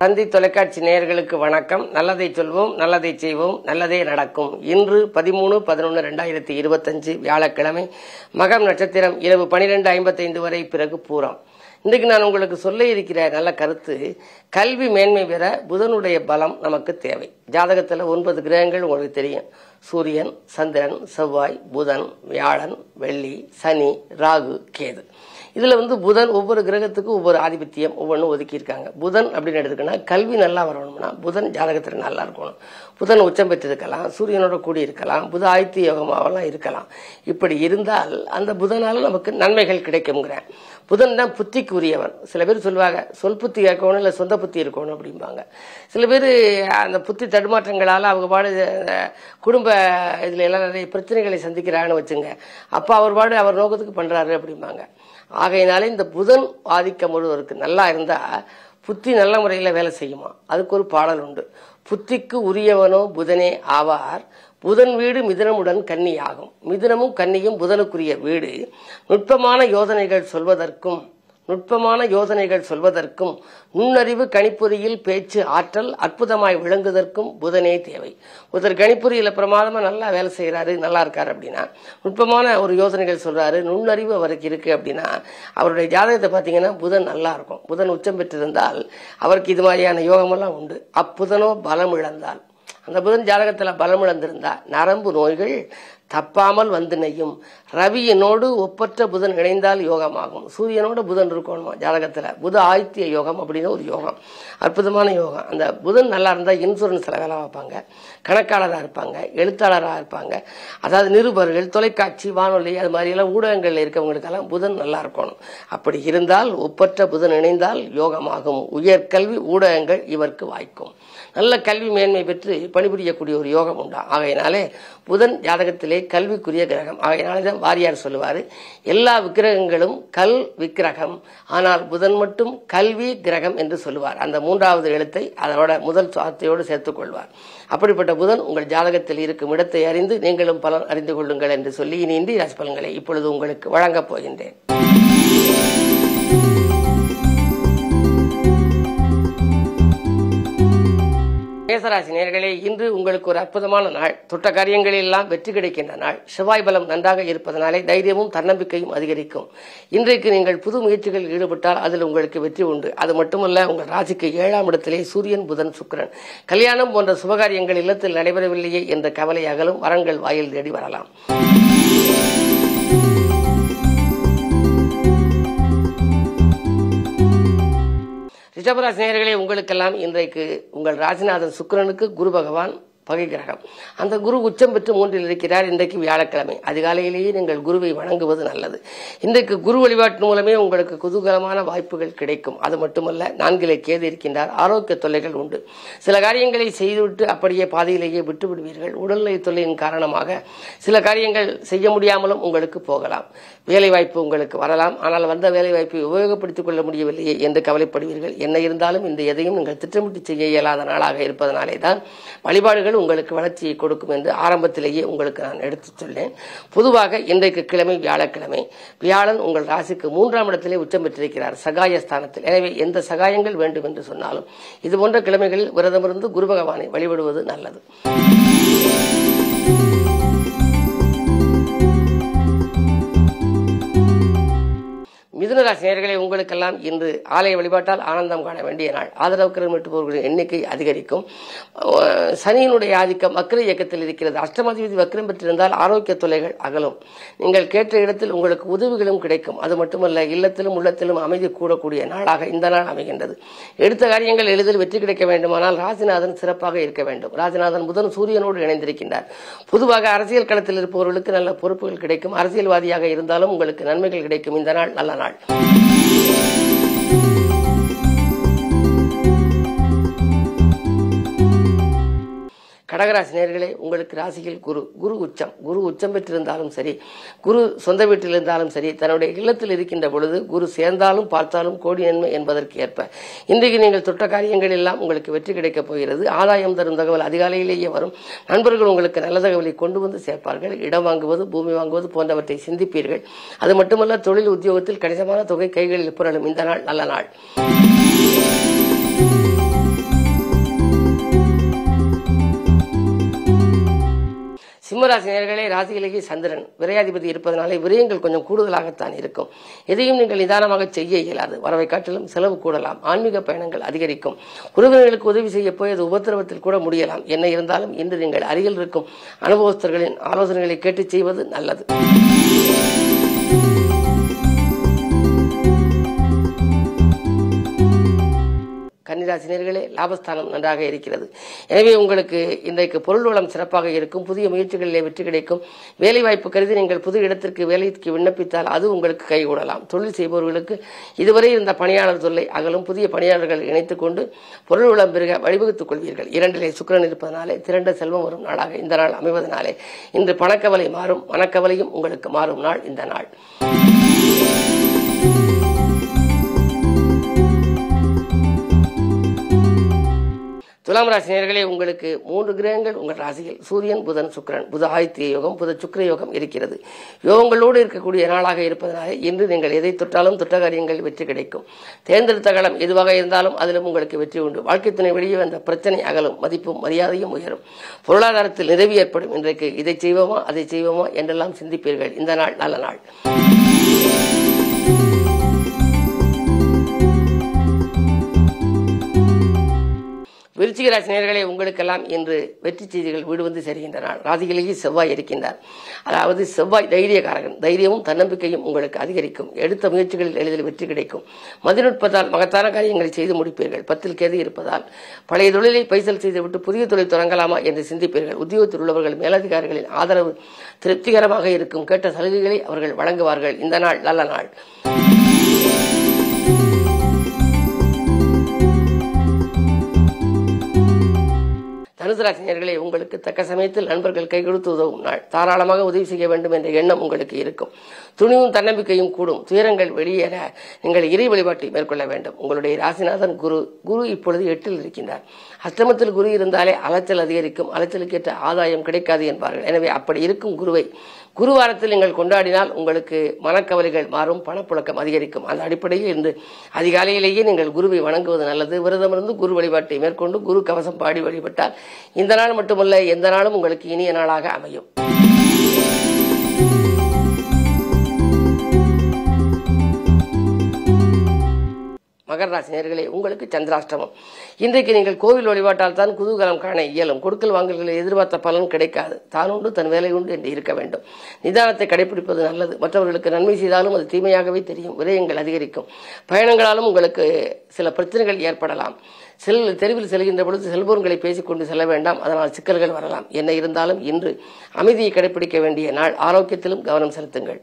தந்தி தொலைக்காட்சி நேயர்களுக்கு வணக்கம். நல்லதை சொல்வோம், நல்லதை செய்வோம், நல்லதே நடக்கும். இன்று 13/11/2025 வியாழக்கிழமை, மகம் நட்சத்திரம், இரவு 12:55 வரை, பிறகு பூரம். இன்றைக்கு நான் உங்களுக்கு சொல்ல இருக்கிற நல்ல கருத்து, கல்வி மேன்மை பெற புதனுடைய பலம் நமக்கு தேவை. ஜாதகத்தில் 9 கிரகங்கள் உங்களுக்கு தெரியும். சூரியன், சந்திரன், செவ்வாய், புதன், வியாழன், வெள்ளி, சனி, ராகு, கேது. இதுல புதன் ஒவ்வொரு கிரகத்துக்கும் ஒவ்வொரு ஆதிபத்தியம் ஒவ்வொன்றும் ஒதுக்கி இருக்காங்க. புதன் அப்படின்னு எடுத்துக்கன்னா கல்வி நல்லா வரணும்னா புதன் ஜாதகத்தில் நல்லா இருக்கணும். புதன் உச்சம் பெற்றிருக்கலாம், சூரியனோட கூடி இருக்கலாம், புத ஆதித்ய யோகமாவெல்லாம் இருக்கலாம். இப்படி இருந்தால் அந்த புதனால நமக்கு நன்மைகள் கிடைக்கும்ங்கிறேன். புதன் தான் புத்திக்கு உரியவன். சில பேர் சொல்லுவாங்க சொல் புத்தி இருக்கணும், இல்லை சொந்த புத்தி இருக்கணும் அப்படிம்பாங்க. சில பேர் அந்த புத்தி தடுமாற்றங்களால் அவங்க பாடு குடும்ப இதுல எல்லாம் நிறைய பிரச்சனைகளை சந்திக்கிறாங்கன்னு வச்சுங்க. அப்போ அவர் பாடு அவர் நோக்கத்துக்கு பண்றாரு அப்படிம்பாங்க. ஆகையினாலே இந்த புதன் ஆதிக்கம் முழுவதற்கு நல்லா இருந்தா புத்தி நல்ல முறையில் வேலை செய்யுமா. அதுக்கு ஒரு பாடல் உண்டு. புத்திக்கு உரியவனோ புதனே ஆவார், புதன் வீடு மிதுனமுடன் கன்னி ஆகும். மிதுனமும் கன்னியும் புதனுக்குரிய வீடு. நுட்பமான யோசனைகள் சொல்வதற்கும் நுண்ணறிவு கணிப்பொறியில் பேச்சு ஆற்றல் அற்புதமாய் விளங்குவதற்கும் புதனே தேவை. ஒருத்தர் கணிப்பொறியில பிரமாதமா நல்லா வேலை செய்யறாரு, நல்லா இருக்காரு அப்படின்னா, நுட்பமான ஒரு யோசனைகள் சொல்றாரு, நுண்ணறிவு அவருக்கு இருக்கு அப்படின்னா, அவருடைய ஜாதகத்தை பார்த்தீங்கன்னா புதன் நல்லா இருக்கும். புதன் உச்சம் பெற்றிருந்தால் அவருக்கு இது மாதிரியான யோகமெல்லாம் உண்டு. அப்புதனோ பலம் இழந்தால், அந்த புதன் ஜாதகத்துல பலம் இழந்திருந்தா நரம்பு நோய்கள் தப்பாமல் வந்து நெய்யும். ரவியினோடு ஒப்பற்ற புதன் இணைந்தால் யோகமாகும். சூரியனோட புதன் இருக்கணுமா ஜாதகத்துல. புத ஆதித்ய யோகம் அப்படின்னு ஒரு யோகம், அற்புதமான யோகம். அந்த புதன் நல்லா இருந்தா இன்சூரன்ஸ்ல வேலை பார்ப்பாங்க, கணக்காளராக இருப்பாங்க, எழுத்தாளராக இருப்பாங்க. அதாவது நிருபர்கள், தொலைக்காட்சி, வானொலி, அது மாதிரி எல்லாம் ஊடகங்கள்ல இருக்கவங்களுக்கெல்லாம் புதன் நல்லா இருக்கணும். அப்படி இருந்தால் ஒப்பற்ற புதன் இணைந்தால் யோகமாகும். உயர்கல்வி ஊடகங்கள் இவருக்கு வாய்க்கும். நல்ல கல்வி மேன்மை பெற்று பணிபுரியக்கூடிய ஒரு யோகம் உண்டா. ஆகையினாலே புதன் ஜாதகத்திலே கல்விக்குரிய கிரகம். ஆகையினாலேதான் வாரியார் சொல்லுவாரு, எல்லா விக்கிரகங்களும் கல் விக்கிரகம், ஆனால் புதன் மட்டும் கல்வி கிரகம் என்று சொல்லுவார். அந்த 3வது எழுத்தை அதோட முதல் வார்த்தையோடு சேர்த்துக் கொள்வார். அப்படிப்பட்ட புதன் உங்கள் ஜாதகத்தில் இருக்கும் இடத்தை அறிந்து நீங்களும் பலன் அறிந்து கொள்ளுங்கள் என்று சொல்லி இனி இந்திய ராசி பலன்களை இப்பொழுது உங்களுக்கு வழங்கப் போகின்றேன். மேசராசி நேயர்களே, இன்று உங்களுக்கு ஒரு அற்புதமான நாள். தொட்ட காரியங்களில் எல்லாம் வெற்றி கிடைக்கின்ற நாள். செவ்வாய் பலம் நன்றாக இருப்பதனாலே தைரியமும் தன்னம்பிக்கையும் அதிகரிக்கும். இன்றைக்கு நீங்கள் புது முயற்சிகளில் ஈடுபட்டால் அதில் உங்களுக்கு வெற்றி உண்டு. அது மட்டுமல்ல, உங்கள் ராசிக்கு 7ஆம் இடத்திலே சூரியன், புதன், சுக்கிரன். கல்யாணம் போன்ற சுபகாரியங்கள் இல்லத்தில் நடைபெறவில்லையே என்ற கவலை அகலும். வரங்கள் வாயில் தேடி வரலாம். ரிஷபராசி நேயர்களே, உங்களுக்கெல்லாம் இன்றைக்கு உங்கள் ராசிநாதன் சுக்கிரனுக்கு குரு பகவான் பகை கிரகம். அந்த குரு உச்சம் பெற்று 3ல் இருக்கிறார். இன்றைக்கு வியாழக்கிழமை. அதிகாலையிலேயே நீங்கள் குருவை வணங்குவது நல்லது. இன்றைக்கு குரு வழிபாட்டு மூலமே உங்களுக்கு குதூகலமான வாய்ப்புகள் கிடைக்கும். அது மட்டுமல்ல, 4ல் கேது இருக்கின்றார். ஆரோக்கிய தொல்லைகள் உண்டு. சில காரியங்களை செய்துவிட்டு அப்படியே பாதையிலேயே விட்டு விடுவீர்கள். உடல்நிலை தொல்லையின் காரணமாக சில காரியங்கள் செய்ய முடியாமலும் உங்களுக்கு போகலாம். வேலை வாய்ப்பு உங்களுக்கு வரலாம். ஆனால் வந்த வேலை வாய்ப்பை உபயோகப்படுத்திக் கொள்ள முடியவில்லையே என்று கவலைப்படுவீர்கள். என்ன இருந்தாலும் இந்த எதையும் நீங்கள் திட்டமிட்டு செய்ய இயலாத நாளாக இருப்பதனாலே தான் வழிபாடுகள் உங்களுக்கு வளர்ச்சியை கொடுக்கும் என்று ஆரம்பத்திலேயே உங்களுக்கு நான் எடுத்து சொன்னேன். பொதுவாக இன்றைக்கு கிழமை வியாழக்கிழமை. வியாழன் உங்கள் ராசிக்கு 3ஆம் இடத்திலே உச்சம் பெற்றிருக்கிறார், சகாயஸ்தானத்தில். எனவே எந்த சகாயங்கள் வேண்டும் என்று சொன்னாலும் இது போன்ற கிழமைகளில் விரதமிருந்து குரு பகவானை வழிபடுவது நல்லது. மிதுனராசி நேயர்களே, உங்களுக்கெல்லாம் இன்று ஆலய வழிபாட்டால் ஆனந்தம் காண வேண்டிய நாள். ஆதரவு கிரமிட்டுபவர்களின் எண்ணிக்கை அதிகரிக்கும். சனியினுடைய ஆதிக்கம் வக்ர இயக்கத்தில் இருக்கிறது. அஷ்டமாதிபதி வக்ரம் பெற்றிருந்தால் ஆரோக்கிய தொல்லைகள் அகலும். நீங்கள் கேட்ட இடத்தில் உங்களுக்கு உதவிகளும் கிடைக்கும். அது மட்டுமல்ல, இல்லத்திலும் உள்ளத்திலும் அமைதி கூடக்கூடிய நாளாக இந்த நாள் அமைகின்றது. எடுத்த காரியங்கள் எளிதில் வெற்றி கிடைக்க வேண்டுமானால் ராசிநாதன் சிறப்பாக இருக்க வேண்டும். ராசிநாதன் புதன் சூரியனோடு இணைந்திருக்கின்றார். பொதுவாக அரசியல் களத்தில் இருப்பவர்களுக்கு நல்ல பொறுப்புகள் கிடைக்கும். அரசியல்வாதியாக இருந்தாலும் உங்களுக்கு நன்மைகள் கிடைக்கும். இந்த நாள் நல்ல நாள். கடகராசி நேயர்களே, உங்களுக்கு ராசியில் குரு உச்சம் பெற்றிருந்தாலும் சரி, குரு சொந்த வீட்டில் இருந்தாலும் சரி, தன்னுடைய இல்லத்தில் இருக்கின்ற பொழுது குரு சேர்ந்தாலும் பார்த்தாலும் கோடி நன்மை என்பதற்கு ஏற்ப இன்றைக்கு நீங்கள் தொட்ட காரியங்கள் எல்லாம் உங்களுக்கு வெற்றி கிடைக்கப் போகிறது. ஆதாயம் தரும் தகவல் அதிகாலையிலேயே வரும். நண்பர்கள் உங்களுக்கு நல்ல தகவலை கொண்டு வந்து சேர்ப்பார்கள். இடம் வாங்குவது, பூமி வாங்குவது போன்றவற்றை சிந்திப்பீர்கள். அது மட்டுமல்ல, தொழில் உத்தியோகத்தில் கணிசமான தொகை கைகளில் புரளும். இந்த நாள் நல்ல நாள். சிம்மராசி நேயர்களே, ராசியிலேயே சந்திரன் விரையாதிபதி இருப்பதனாலே விரயங்கள் கொஞ்சம் கூடுதலாகத்தான் இருக்கும். எதையும் நீங்கள் நிதானமாக செய்ய இயலாது. வரவை காட்டிலும் செலவு கூடலாம். ஆன்மீக பயணங்கள் அதிகரிக்கும். உறவினர்களுக்கு உதவி செய்ய போய் அது உபத்திரவத்தில் கூட முடியலாம். என்ன இருந்தாலும் இன்று நீங்கள் அருகில் இருக்கும் அனுபவஸ்தர்களின் ஆலோசனைகளை கேட்டு செய்வது நல்லது. கன்னிராசினியர்களே, லாபஸ்தானம் நன்றாக இருக்கிறது. எனவே உங்களுக்கு இன்றைக்கு பொருள் வளம் சிறப்பாக இருக்கும். புதிய முயற்சிகளிலே வெற்றி கிடைக்கும். வேலைவாய்ப்பு கருதி நீங்கள் புது இடத்திற்கு வேலைக்கு விண்ணப்பித்தால் அது உங்களுக்கு கைகூடலாம். தொழில் செய்பவர்களுக்கு இதுவரை இருந்த பணியாளர் தொல்லை அகலும். புதிய பணியாளர்கள் இணைத்துக் கொண்டு பொருள் வளம் பெருக வழிவகுத்துக் கொள்வீர்கள். 2 சுக்கிரன் இருப்பதனாலே திரண்ட செல்வம் வரும் நாளாக இந்த நாள் அமைவதனாலே இன்று பணக்கவலை மாறும். மனக்கவலையும் உங்களுக்கு மாறும் நாள் இந்த நாள். துலாம் ராசி நேயர்களே, உங்களுக்கு 3 கிரகங்கள் உங்கள் ராசியில் சூரியன், புதன், சுக்கிரன். புத ஆதித்ய யோகம், புத சுக்கிர யோகம் இருக்கிறது. யோகங்களோடு இருக்கக்கூடிய நாளாக இருப்பதனால இன்று நீங்கள் எதை தொட்டாலும் தொட்ட காரியங்கள் வெற்றி கிடைக்கும். தேர்ந்தெடுத்த களம் எதுவாக இருந்தாலும் அதிலும் உங்களுக்கு வெற்றி உண்டு. வாழ்க்கை துணை வெளியே வந்த பிரச்சனை அகலும். மதிப்பும் மரியாதையும் உயரும். பொருளாதாரத்தில் நிறைவு ஏற்படும். இன்றைக்கு இதை செய்வோமா அதை செய்வோமா என்றெல்லாம் சிந்திப்பீர்கள். இந்த நாள் நல்ல நாள். விருச்சிக ராசி நேயர்களே, உங்களுக்கெல்லாம் இன்று வெற்றி செய்திகள் வீடு வந்து சேர்கின்றன. ராசிகளிலேயே செவ்வாய் இருக்கின்றார். அதாவது செவ்வாய் தைரியகாரகன். தைரியமும் தன்னம்பிக்கையும் உங்களுக்கு அதிகரிக்கும். எடுத்த முயற்சிகளில் எளிதில் வெற்றி கிடைக்கும். மதிநுட்பத்தால் மகத்தான காரியங்களை செய்து முடிப்பீர்கள். 10 கேது இருப்பதால் பழைய தொழிலை பைசல் செய்துவிட்டு புதிய தொழில் தொடங்கலாமா என்று சிந்திப்பீர்கள். உத்தியோகத்தில் உள்ளவர்கள் மேலதிகாரிகளின் ஆதரவு திருப்திகரமாக இருக்கும். கேட்ட சலுகைகளை அவர்கள் வழங்குவார்கள். இந்த நாள் நல்ல நாள். தனுசு ராசி நேயர்களே, உங்களுக்கு தக்க சமயத்தில் நண்பர்கள் கை கொடுத்து உதவும் நாள். தாராளமாக உதவி செய்ய வேண்டும் என்ற எண்ணம் உங்களுக்கு இருக்கும். துணிவும் தன்னம்பிக்கையும் கூடும். துயரங்கள் வெளியேற நீங்கள் இறை வழிபாட்டை மேற்கொள்ள வேண்டும். உங்களுடைய ராசிநாதன் குரு இப்பொழுது 8 இருக்கின்றார். அஷ்டமத்தில் குரு இருந்தாலே அலைச்சல் அதிகரிக்கும். அலைச்சலுக்கேற்ற ஆதாயம் கிடைக்காது என்பார்கள். எனவே அப்படி இருக்கும் குருவாரத்தில் நீங்கள் கொண்டாடினால் உங்களுக்கு மனக்கவலைகள் மாறும். பணப்புழக்கம் அதிகரிக்கும். அந்த அடிப்படையில் இன்று அதிகாலையிலேயே நீங்கள் குருவை வணங்குவது நல்லது. விரதமிருந்து குரு வழிபாட்டை மேற்கொண்டு குரு கவசம் பாடி வழிபட்டால் இந்த நாள் மட்டுமல்ல எந்த நாளும் உங்களுக்கு இனிய நாளாக அமையும். மகர ராசி நேயர்களே, உங்களுக்கு சந்திராஷ்டமம். இன்றைக்கு நீங்கள் கோவில் வழிபாட்டால் தான் குதூகலம் காண இயலும். கொடுக்கல் வாங்கல்களில் எதிர்பார்த்த பலன் கிடைக்காது. தான் உண்டு தன் வேலை உண்டு என்று இருக்க வேண்டும். நிதானத்தை கடைபிடிப்பது நல்லது. மற்றவர்களுக்கு நன்மை செய்தாலும் அது தீமையாகவே தெரியும். விரயங்கள் அதிகரிக்கும். பயணங்களாலும் உங்களுக்கு சில பிரச்சனைகள் ஏற்படலாம். தெருவில் செல்கின்ற பொழுது செல்போன்களை பேசிக்கொண்டு செல்ல வேண்டாம். அதனால் சிக்கல்கள் வரலாம். என்ன இருந்தாலும் இன்று அமைதியை கடைபிடிக்க வேண்டிய நாள். ஆரோக்கியத்திலும் கவனம் செலுத்துங்கள்.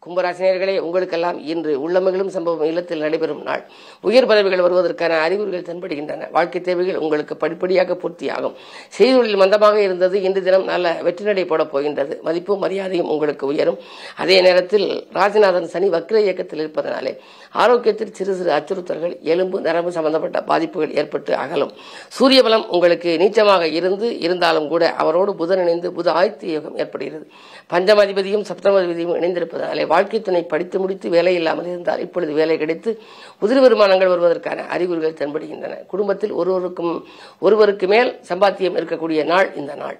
கும்பராசினியர்களே, உங்களுக்கெல்லாம் இன்று உள்ளமகளும் சம்பவம் இல்லத்தில் நடைபெறும் நாள். உயர் பதவிகள் வருவதற்கான அறிகுறிகள் தென்படுகின்றன. வாழ்க்கை தேவைகள் உங்களுக்கு படிப்படியாக பூர்த்தியாகும். செய்தொழில் மந்தமாக இருந்தது இன்று தினம் நல்ல வெற்றி நடை போடப் போகின்றது. மதிப்பும் மரியாதையும் உங்களுக்கு உயரும். அதே நேரத்தில் ராசிநாதன் சனி வக்ர இயக்கத்தில் இருப்பதனாலே ஆரோக்கியத்தில் சிறு சிறு அச்சுறுத்தல்கள், எலும்பு நரம்பு சம்பந்தப்பட்ட பாதிப்புகள் ஏற்பட்டு அகலும். சூரிய பலம் உங்களுக்கு நீச்சமாக இருந்தாலும் கூட அவரோடு புதன் இணைந்து புத ஆதித்ய யோகம் ஏற்படுகிறது. பஞ்சமாதிபதியும் சப்தமாதிபதியும் இணைந்திருப்பதனாலே வாழ்க்கை துணை படித்து முடித்து வேலை இல்லாமல் இருந்தால் இப்பொழுது வேலை கிடைத்து உதிரி வருமானங்கள் வருவதற்கான அறிகுறிகள் தென்படுகின்றன. குடும்பத்தில் ஒருவருக்கு மேல் சம்பாத்தியம் இருக்கக்கூடிய நாள் இந்த நாள்.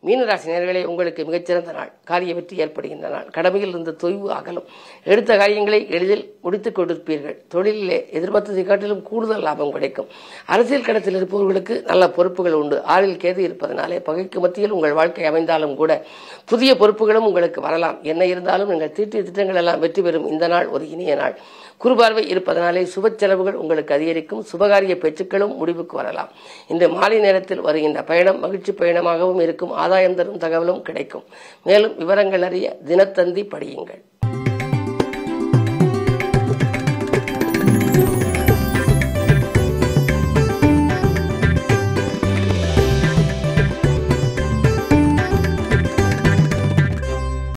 மீனராசி நேயர்களே, உங்களுக்கு மிகச்சிறந்த நாள். காரிய வெற்றி ஏற்படுகின்ற நாள். கடமையில் இருந்த தொய்வு அகலும். எடுத்த காரியங்களை எளிதில் முடித்துக் கொடுப்பீர்கள். தொழிலிலே எதிர்பார்த்ததை காட்டிலும் கூடுதல் லாபம் கிடைக்கும். அரசியல் களத்தில் இருப்பவர்களுக்கு நல்ல பொறுப்புகள் உண்டு. 6 கேது இருப்பதனாலே பகைக்கு மத்தியில் உங்கள் வாழ்க்கை அமைந்தாலும் கூட புதிய பொறுப்புகளும் உங்களுக்கு வரலாம். என்ன இருந்தாலும் நீங்கள் தீட்டிய திட்டங்கள் எல்லாம் வெற்றி பெறும். இந்த நாள் ஒரு இனிய நாள். குறுபார்வை இருப்பதனாலே சுப செலவுகள் உங்களுக்கு அதிகரிக்கும். சுபகாரிய பேச்சுக்களும் முடிவுக்கு வரலாம். இந்த மாலை நேரத்தில் வருகின்ற பயணம் மகிழ்ச்சி பயணமாகவும் இருக்கும். ஆதாயம் தரும் தகவலும் கிடைக்கும். மேலும் விவரங்கள் அறிய தினத்தந்தி படியுங்கள்.